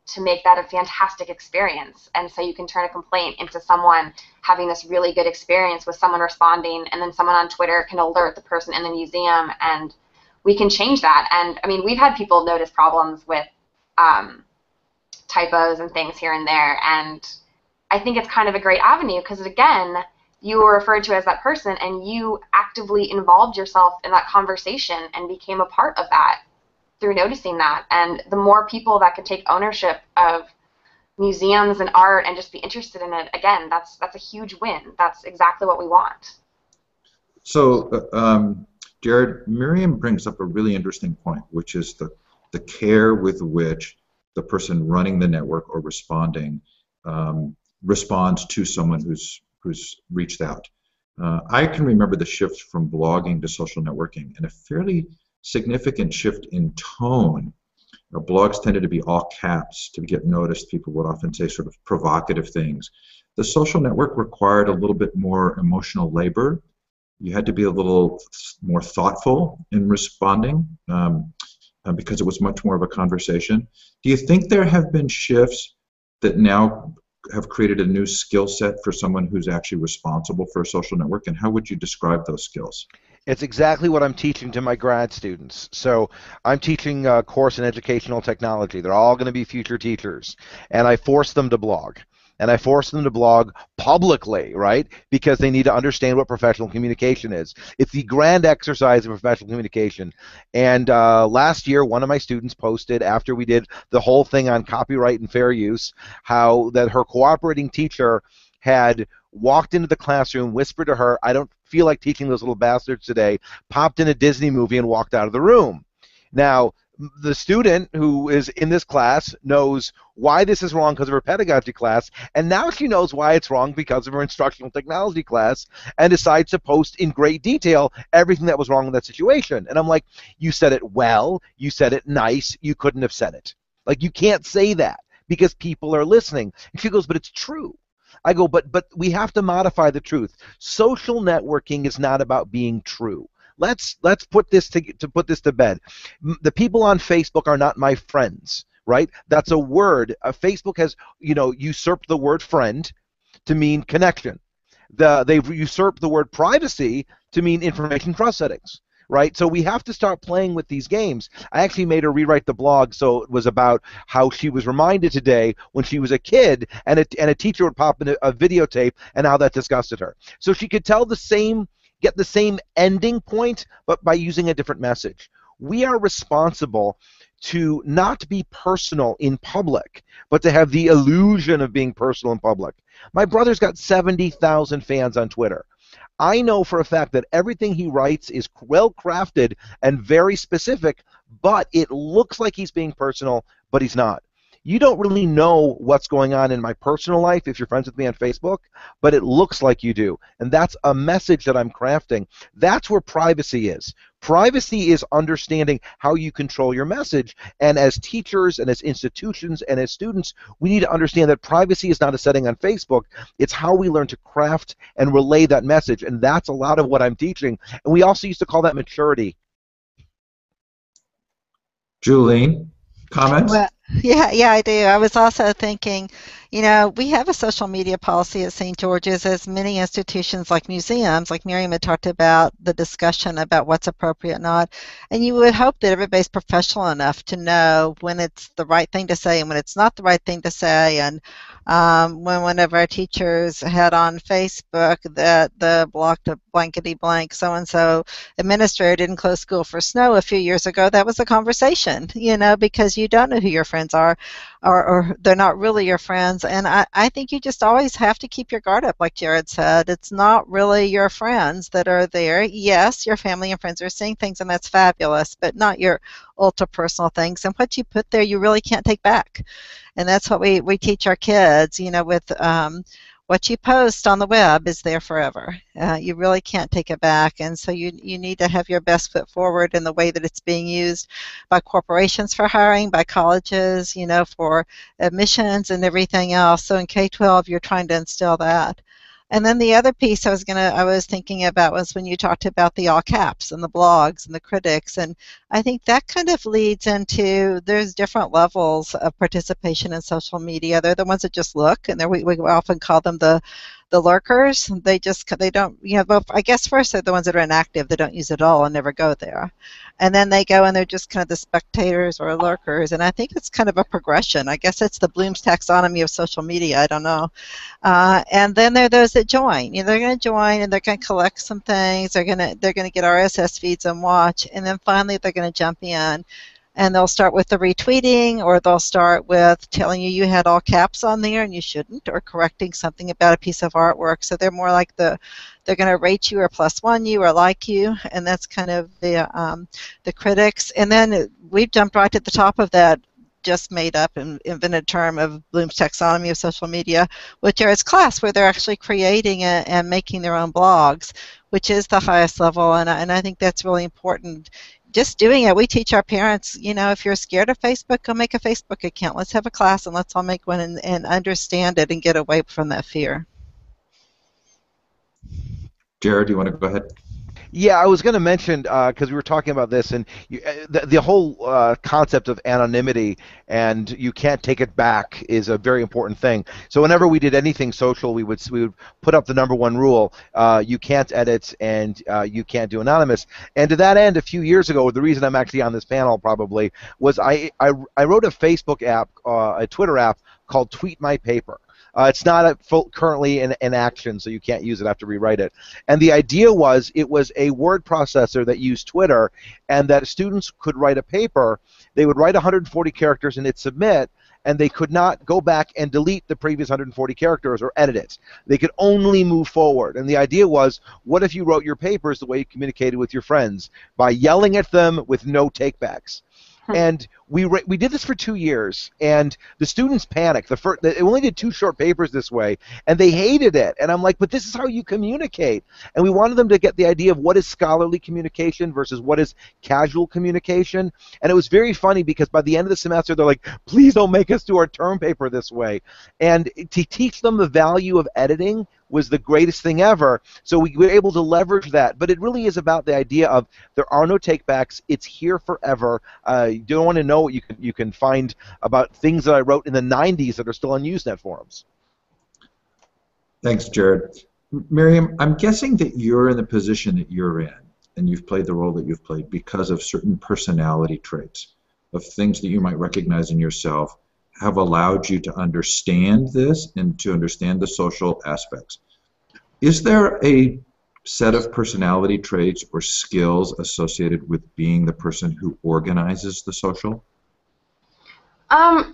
to make that a fantastic experience. And so you can turn a complaint into someone having this really good experience with someone responding, and then someone on Twitter can alert the person in the museum, and we can change that. And we've had people notice problems with typos and things here and there, and I think it's kind of a great avenue because, again, you were referred to as that person, and you actively involved yourself in that conversation and became a part of that through noticing that. And the more people that can take ownership of museums and art and just be interested in it, again, that's a huge win. That's exactly what we want. So, Jared, Miriam brings up a really interesting point, which is the care with which the person running the network or responding responds to someone who's reached out. I can remember the shift from blogging to social networking, and a fairly significant shift in tone. Blogs tended to be all caps to get noticed. People would often say sort of provocative things. The social network required a little bit more emotional labor. You had to be a little more thoughtful in responding because it was much more of a conversation. Do you think there have been shifts that now have created a new skill set for someone who's actually responsible for a social network, and how would you describe those skills? It's exactly what I'm teaching to my grad students. So I'm teaching a course in educational technology. They're all going to be future teachers, and I force them to blog. and I force them to blog publicly, right? Because they need to understand what professional communication is. It's the grand exercise of professional communication. And last year, one of my students posted, after we did the whole thing on copyright and fair use, how that her cooperating teacher had walked into the classroom, whispered to her, "I don't feel like teaching those little bastards today," popped in a Disney movie and walked out of the room. Now, the student who is in this class knows why this is wrong because of her pedagogy class, and now she knows why it's wrong because of her instructional technology class, and decides to post in great detail everything that was wrong in that situation. And I'm like, you said it well, you said it nice, you couldn't have said it. Like, you can't say that because people are listening. And she goes, but it's true. I go, but we have to modify the truth. Social networking is not about being true. Let's put this to bed. The people on Facebook are not my friends, right? That's a word. Facebook has, usurped the word friend to mean connection. They've usurped the word privacy to mean information trust settings. Right? So we have to start playing with these games. I actually made her rewrite the blog, so it was about how she was reminded today when she was a kid and a teacher would pop in a videotape and how that disgusted her. So she could get the same ending point, but by using a different message. We are responsible to not be personal in public, but to have the illusion of being personal in public. My brother's got 70,000 fans on Twitter. I know for a fact that everything he writes is well crafted and very specific, but it looks like he's being personal, but he's not. You don't really know what's going on in my personal life if you're friends with me on Facebook, but it looks like you do. And that's a message that I'm crafting. That's where privacy is. Privacy is understanding how you control your message. And as teachers and as institutions and as students, we need to understand that privacy is not a setting on Facebook. It's how we learn to craft and relay that message. And that's a lot of what I'm teaching. And we also used to call that maturity. Julene, comments? Well, yeah, I do. I was also thinking, we have a social media policy at St. George's, as many institutions like museums, like Miriam had talked about, the discussion about what's appropriate and not. And you would hope that everybody's professional enough to know when it's the right thing to say and when it's not the right thing to say. And when one of our teachers had on Facebook that the blocked a blankety blank so-and-so administrator didn't close school for snow a few years ago, that was a conversation, because you don't know who your friends are, or they're not really your friends. And I think you just always have to keep your guard up, like Jared said. It's not really your friends that are there. Yes, your family and friends are seeing things, and that's fabulous, but not your ultra-personal things. And what you put there, you really can't take back. And that's what we teach our kids, with what you post on the web is there forever. You really can't take it back, and so you need to have your best foot forward in the way that it's being used by corporations for hiring, by colleges, for admissions and everything else. So in K-12, you're trying to instill that. And then the other piece I was thinking about was when you talked about the all caps and the blogs and the critics, and I think that kind of leads into there's different levels of participation in social media. They're the ones that just look, and we often call them the lurkers. They don't, I guess first they're the ones that are inactive, they don't use it all and never go there. And then they go and they're just kind of the spectators or lurkers, and I think it's kind of a progression. I guess it's the Bloom's taxonomy of social media, I don't know. And then there are those that join. They're going to join and they're going to collect some things, they're going to get RSS feeds and watch, and then finally they're going to jump in. And they'll start with the retweeting, or they'll start with telling you had all caps on there and you shouldn't, or correcting something about a piece of artwork. So they're more like they're going to rate you or +1 you or like you, and that's kind of the critics. And then we've jumped right at the top of that just made up and invented term of Bloom's taxonomy of social media, which are its class, where they're actually creating it and making their own blogs, which is the highest level, and I think that's really important. Just doing it, we teach our parents, if you're scared of Facebook, go make a Facebook account. Let's have a class and let's all make one and understand it and get away from that fear. Jared, do you want to go ahead? Yeah, I was going to mention, because we were talking about this, and the whole concept of anonymity and you can't take it back is a very important thing. So whenever we did anything social, we would put up the #1 rule: you can't edit and you can't do anonymous. And to that end, a few years ago, the reason I'm actually on this panel probably was I wrote a Facebook app, a Twitter app called Tweet My Paper. It's not currently in action, so you can't use it. I have to rewrite it. And the idea was it was a word processor that used Twitter, and that students could write a paper. They would write 140 characters and hit submit, and they could not go back and delete the previous 140 characters or edit it. They could only move forward. And the idea was, what if you wrote your papers the way you communicated with your friends, by yelling at them with no takebacks? And we did this for 2 years, and the students panicked. They only did 2 short papers this way, and they hated it. And I'm like, but this is how you communicate. And we wanted them to get the idea of what is scholarly communication versus what is casual communication. And it was very funny because by the end of the semester, they're like, please don't make us do our term paper this way. And to teach them the value of editing was the greatest thing ever. So we were able to leverage that. But it really is about the idea of there are no takebacks. It's here forever. You don't want to know what you can find about things that I wrote in the 90s that are still on Usenet forums. Thanks, Jared. Miriam, I'm guessing that you're in the position that you're in, and you've played the role that you've played because of certain personality traits, of things that you might recognize in yourself, have allowed you to understand this and to understand the social aspects. Is there a set of personality traits or skills associated with being the person who organizes the social?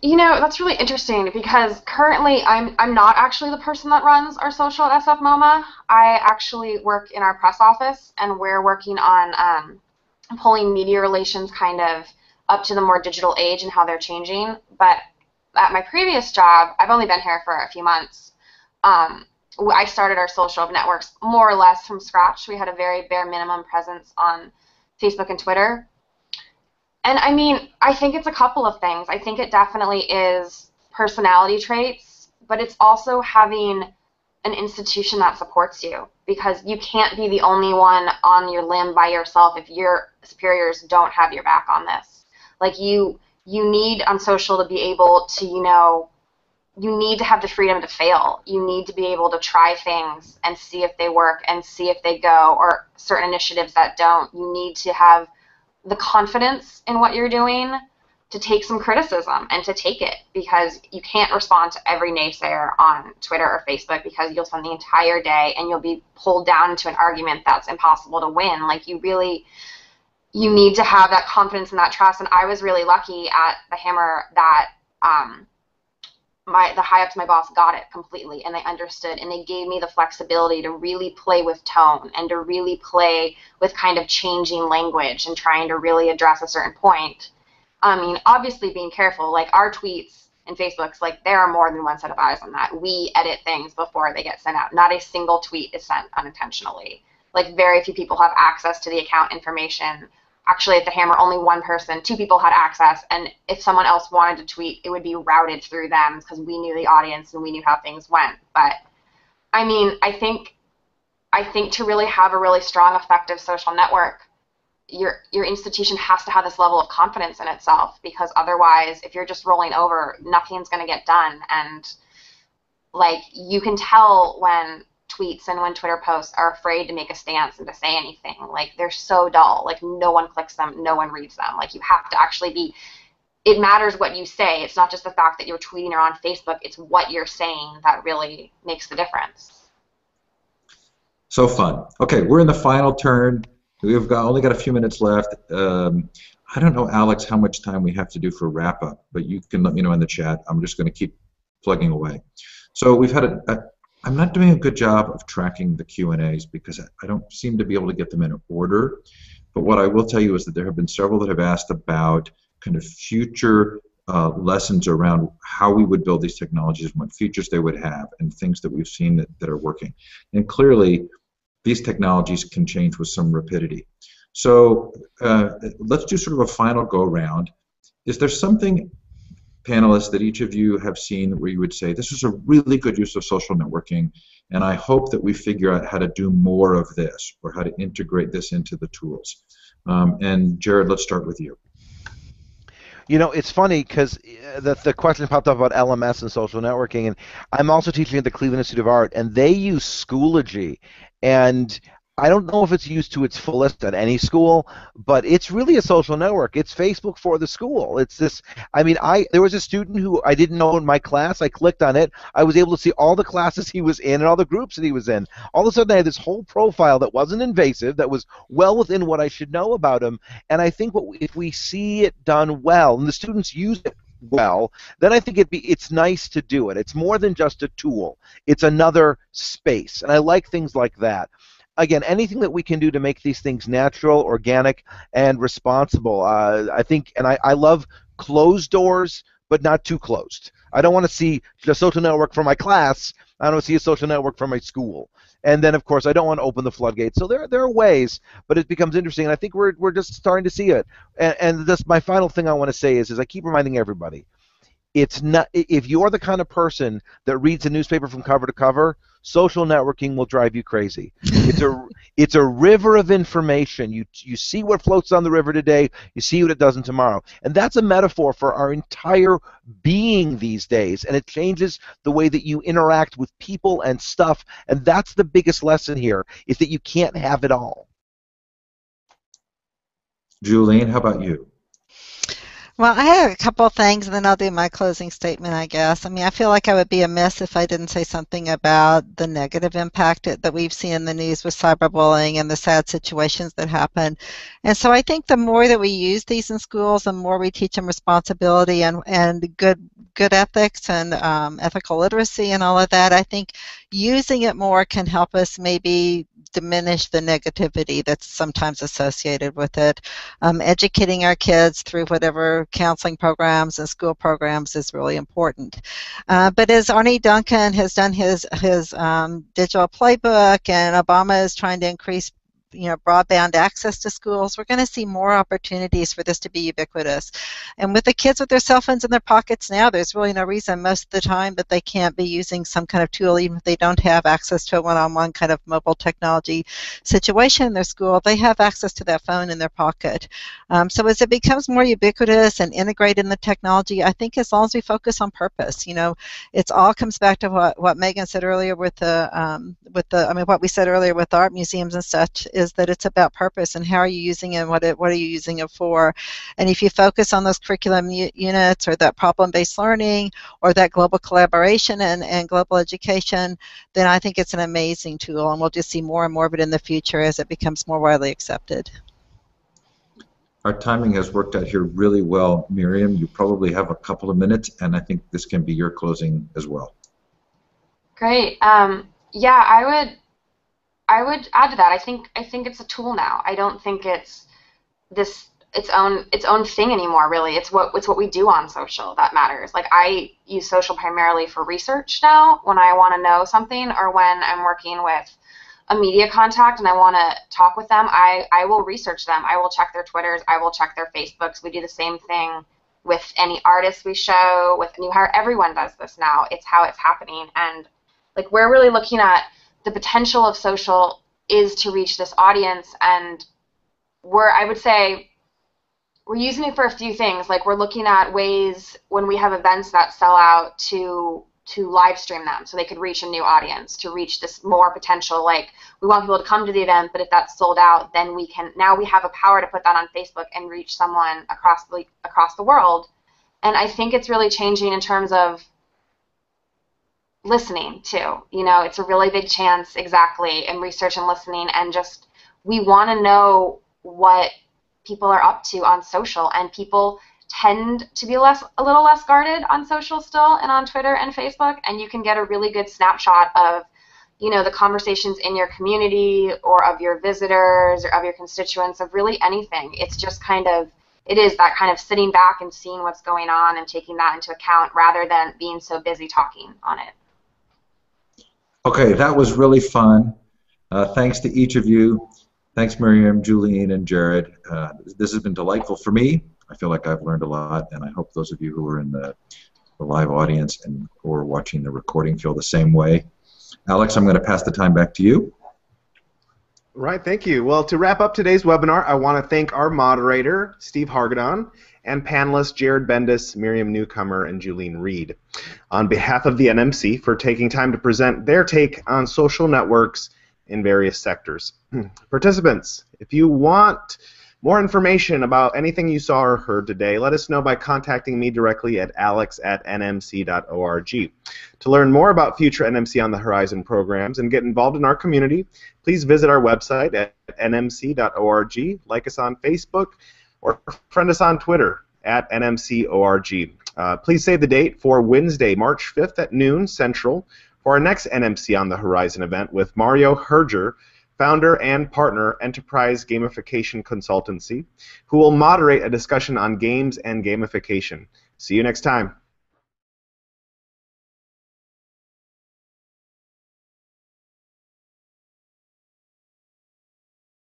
You know, that's really interesting because currently I'm not actually the person that runs our social at SF MoMA. I actually work in our press office, and we're working on pulling media relations kind of up to the more digital age and how they're changing. But at my previous job, I've only been here for a few months. I started our social networks more or less from scratch. We had a very bare minimum presence on Facebook and Twitter. And I mean, I think it's a couple of things. I think it definitely is personality traits, but it's also having an institution that supports you, because you can't be the only one on your limb by yourself if your superiors don't have your back on this. Like you need on social to be able to, you need to have the freedom to fail. You need to be able to try things and see if they work and see if they go, or certain initiatives that don't. You need to have the confidence in what you're doing to take some criticism and to take it, because you can't respond to every naysayer on Twitter or Facebook, because you'll spend the entire day and you'll be pulled down into an argument that's impossible to win. Like you need to have that confidence and that trust. And I was really lucky at the Hammer that the high-ups, my boss, got it completely, and they understood, and they gave me the flexibility to really play with tone and to really play with kind of changing language and trying to really address a certain point. I mean, obviously being careful, like our tweets and Facebook's, like there are more than one set of eyes on that. We edit things before they get sent out. Not a single tweet is sent unintentionally. Like very few people have access to the account information. Actually, at the Hammer, only two people had access, and if someone else wanted to tweet, it would be routed through them because we knew the audience and we knew how things went. But I mean, I think to really have a really strong, effective social network, your institution has to have this level of confidence in itself, because otherwise, if you're just rolling over, nothing's going to get done. And like you can tell when tweets and when Twitter posts are afraid to make a stance and to say anything. Like they're so dull. Like no one clicks them, no one reads them. Like you have to actually be. It matters what you say. It's not just the fact that you're tweeting or on Facebook. It's what you're saying that really makes the difference. So fun. Okay, we're in the final turn. We've only got a few minutes left. I don't know, Alex, how much time we have to do for wrap up, but you can let me know in the chat. I'm just going to keep plugging away. So we've had I'm not doing a good job of tracking the Q&As because I don't seem to be able to get them in order. But what I will tell you is that there have been several that have asked about kind of future lessons around how we would build these technologies and what features they would have and things that we've seen that are working. And clearly, these technologies can change with some rapidity. So let's do sort of a final go-round. Is there something, panelists, that each of you have seen where you would say, this is a really good use of social networking, and I hope that we figure out how to do more of this or how to integrate this into the tools? And Jared, let's start with you. You know, it's funny because the question popped up about LMS and social networking, and I'm also teaching at the Cleveland Institute of Art, and they use Schoology. And I don't know if it's used to its fullest at any school, but it's really a social network. It's Facebook for the school. It's this. I mean, there was a student who I didn't know in my class. I clicked on it. I was able to see all the classes he was in and all the groups that he was in. All of a sudden, I had this whole profile that wasn't invasive, that was well within what I should know about him. And I think if we see it done well, and the students use it well, then I think it's nice to do it. It's more than just a tool. It's another space, and I like things like that. Again, anything that we can do to make these things natural, organic, and responsible. I think, and I love closed doors, but not too closed. I don't want to see a social network for my class. I don't want to see a social network for my school. And then, of course, I don't want to open the floodgates. So there are ways, but it becomes interesting, and I think we're just starting to see it. And this, my final thing I want to say is I keep reminding everybody, it's not, if you're the kind of person that reads a newspaper from cover to cover, social networking will drive you crazy. It's a river of information. You see what floats on the river today, you see what it does tomorrow. And that's a metaphor for our entire being these days, and it changes the way that you interact with people and stuff, and that's the biggest lesson here, is that you can't have it all. Julian, how about you? Well, I have a couple of things, and then I'll do my closing statement, I guess. I mean, I feel like I would be amiss if I didn't say something about the negative impact that we've seen in the news with cyberbullying and the sad situations that happen. And so I think the more that we use these in schools, the more we teach them responsibility and good ethics and ethical literacy and all of that, I think using it more can help us maybe diminish the negativity that's sometimes associated with it. Educating our kids through whatever counseling programs and school programs is really important. But as Arnie Duncan has done his digital playbook, and Obama is trying to increase broadband access to schools, we're going to see more opportunities for this to be ubiquitous. And with the kids with their cell phones in their pockets now, there's really no reason most of the time that they can't be using some kind of tool, even if they don't have access to a one-on-one kind of mobile technology situation in their school. They have access to that phone in their pocket. So as it becomes more ubiquitous and integrated in the technology, I think as long as we focus on purpose, it all comes back to what Megan said earlier what we said earlier with art museums and such, is that it's about purpose and how are you using it and what are you using it for. And if you focus on those curriculum units or that problem-based learning or that global collaboration and global education, then I think it's an amazing tool, and we'll just see more and more of it in the future as it becomes more widely accepted. Our timing has worked out here really well. Miriam, you probably have a couple of minutes, and I think this can be your closing as well. Great. Yeah, I would add to that. I think it's a tool now. I don't think it's its own thing anymore. Really, it's what we do on social that matters. Like, I use social primarily for research now when I want to know something, or when I'm working with a media contact and I want to talk with them. I will research them. I will check their Twitters. I will check their Facebooks. We do the same thing with any artists we show, with new hire. Everyone does this now. It's how it's happening, and like, we're really looking at the potential of social is to reach this audience, and I would say we're using it for a few things. Like, we're looking at ways when we have events that sell out to live stream them so they could reach a new audience, to reach this more potential. Like, we want people to come to the event, but if that's sold out, then we have a power to put that on Facebook and reach someone across the world. And I think it's really changing in terms of listening too. It's a really big chance, exactly, in research and listening, and just we want to know what people are up to on social, and people tend to be a little less guarded on social still, and on Twitter and Facebook, and you can get a really good snapshot of the conversations in your community or of your visitors or of your constituents, of really anything. It's just it is that kind of sitting back and seeing what's going on and taking that into account rather than being so busy talking on it. Okay, that was really fun. Thanks to each of you. Thanks, Miriam, Julian, and Jared. This has been delightful for me. I feel like I've learned a lot, and I hope those of you who are in the live audience and who are watching the recording feel the same way. Alex, I'm going to pass the time back to you. Right, thank you. Well, to wrap up today's webinar, I want to thank our moderator, Steve Hargadon, and panelists Jared Bendis, Miriam Newcomer, and Julian Reed, on behalf of the NMC, for taking time to present their take on social networks in various sectors. Participants, if you want more information about anything you saw or heard today, let us know by contacting me directly at alex@nmc.org. To learn more about future NMC on the Horizon programs and get involved in our community, please visit our website at nmc.org, like us on Facebook, or friend us on Twitter at nmcorg. Please save the date for Wednesday, March 5th at noon Central for our next NMC on the Horizon event with Mario Herger, founder and partner, Enterprise Gamification Consultancy, who will moderate a discussion on games and gamification. See you next time.